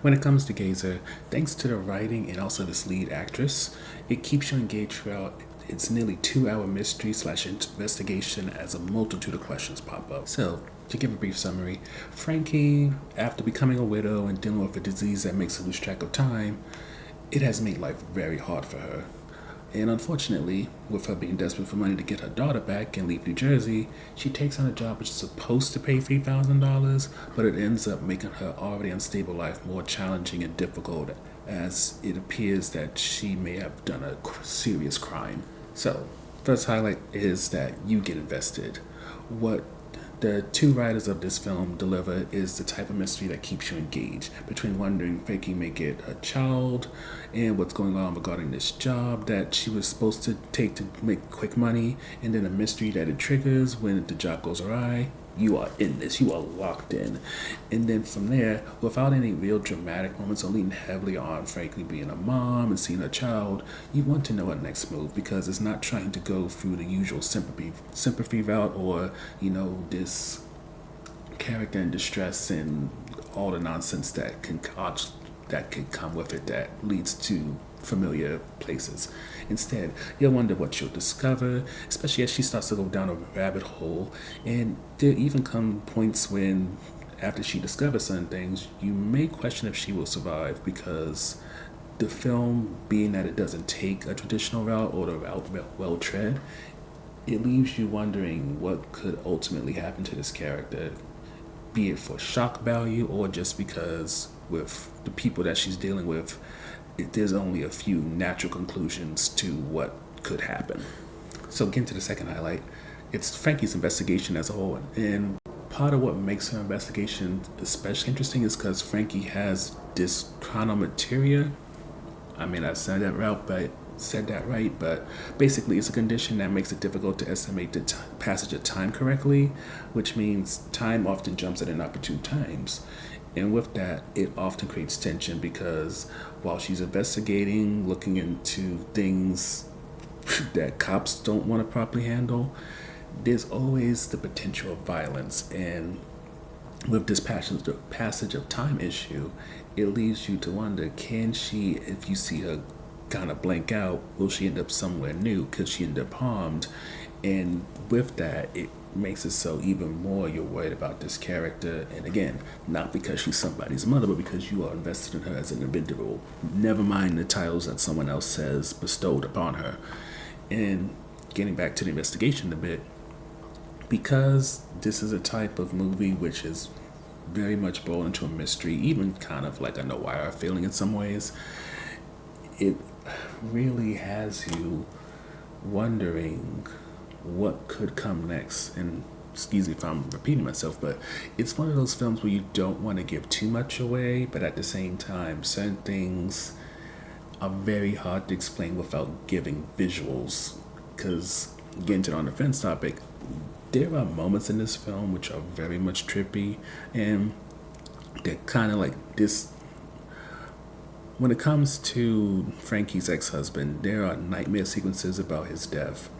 When it comes to Gazer, thanks to the writing and also this lead actress, it keeps you engaged throughout its nearly 2 hour mystery slash investigation as a multitude of questions pop up. So, to give a brief summary, Frankie, after becoming a widow and dealing with a disease that makes her lose track of time, it has made life very hard for her. And unfortunately, with her being desperate for money to get her daughter back and leave New Jersey, she takes on a job which is supposed to pay $3,000, but it ends up making her already unstable life more challenging and difficult as it appears that she may have done a serious crime. So, first highlight is that you get invested. What the two writers of this film deliver is the type of mystery that keeps you engaged between wondering if Frankie may get a child and what's going on regarding this job that she was supposed to take to make quick money, and then a mystery that it triggers when the job goes awry. You are in this, you are locked in. And then from there, without any real dramatic moments or leaning heavily on Frankie being a mom and seeing her child, you want to know her next move because it's not trying to go through the usual sympathy route or, this character in distress and all the nonsense that can come with it that leads to familiar places. Instead, you'll wonder what she'll discover, especially as she starts to go down a rabbit hole. And there even come points when, after she discovers certain things, you may question if she will survive because the film, being that it doesn't take a traditional route or the route well tread, it leaves you wondering what could ultimately happen to this character, be it for shock value or just because with the people that she's dealing with, there's only a few natural conclusions to what could happen. So getting to the second highlight, it's Frankie's investigation as a whole. And part of what makes her investigation especially interesting is because Frankie has dyschronometria. I mean, I said that right, but basically it's a condition that makes it difficult to estimate the passage of time correctly, which means time often jumps at inopportune times. And with that, it often creates tension because while she's investigating, looking into things that cops don't want to properly handle, there's always the potential of violence. And with this passage of time issue, it leaves you to wonder, can she, if you see her kind of blank out, will she end up somewhere new? Could she end up harmed? And with that, it makes it so even more you're worried about this character. And again, not because she's somebody's mother, but because you are invested in her as an individual. Never mind the titles that someone else has bestowed upon her. And getting back to the investigation a bit, because this is a type of movie which is very much boiled into a mystery, even kind of like a noir feeling in some ways, it really has you wondering what could come next. And excuse me if I'm repeating myself, but it's one of those films where you don't want to give too much away, but at the same time, certain things are very hard to explain without giving visuals. Because, getting to the on the fence topic, there are moments in this film which are very much trippy, and they're kind of like this. When it comes to Frankie's ex-husband, there are nightmare sequences about his death.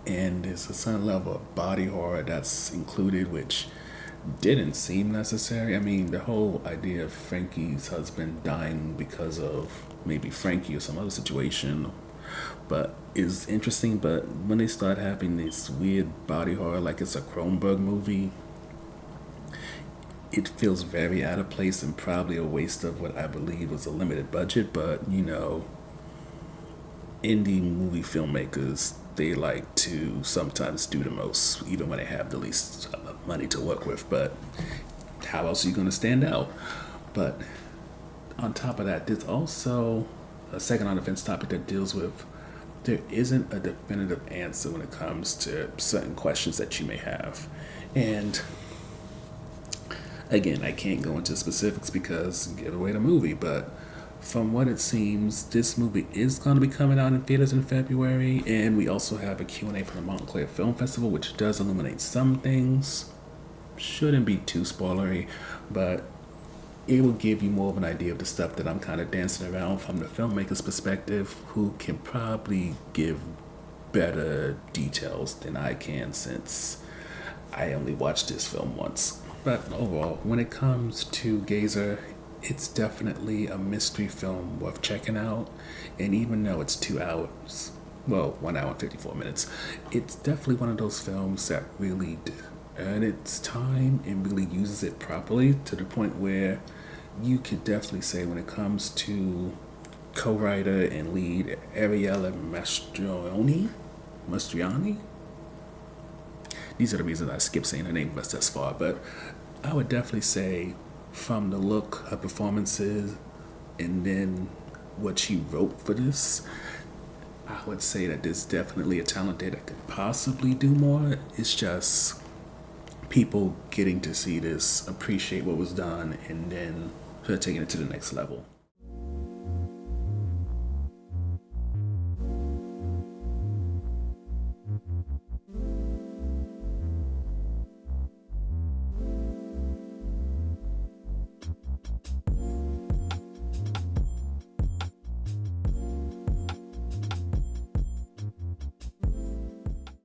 And there's a certain level of body horror that's included, which didn't seem necessary. I mean, the whole idea of Frankie's husband dying because of maybe Frankie or some other situation, but is interesting. But when they start having this weird body horror, like it's a Cronenberg movie, it feels very out of place and probably a waste of what I believe was a limited budget. But indie movie filmmakers, they like to sometimes do the most, even when they have the least money to work with. But how else are you going to stand out? But on top of that, there's also a second on the fence topic that deals with there isn't a definitive answer when it comes to certain questions that you may have. And again, I can't go into specifics because give away the movie, but from what it seems, this movie is going to be coming out in theaters in February, and we also have a Q&A from the Montclair Film Festival, which does illuminate some things. Shouldn't be too spoilery, but it will give you more of an idea of the stuff that I'm kind of dancing around from the filmmaker's perspective, who can probably give better details than I can since I only watched this film once. But overall, when it comes to Gazer, it's definitely a mystery film worth checking out. And even though it's 2 hours, well, 1 hour and 54 minutes, it's definitely one of those films that really earn its time and really uses it properly to the point where you could definitely say when it comes to co-writer and lead Ariella Mastroianni. These are the reasons I skipped saying her name thus far, but I would definitely say from the look, her performances, and then what she wrote for this, I would say that there's definitely a talent there that could possibly do more. It's just people getting to see this, appreciate what was done, and then taking it to the next level.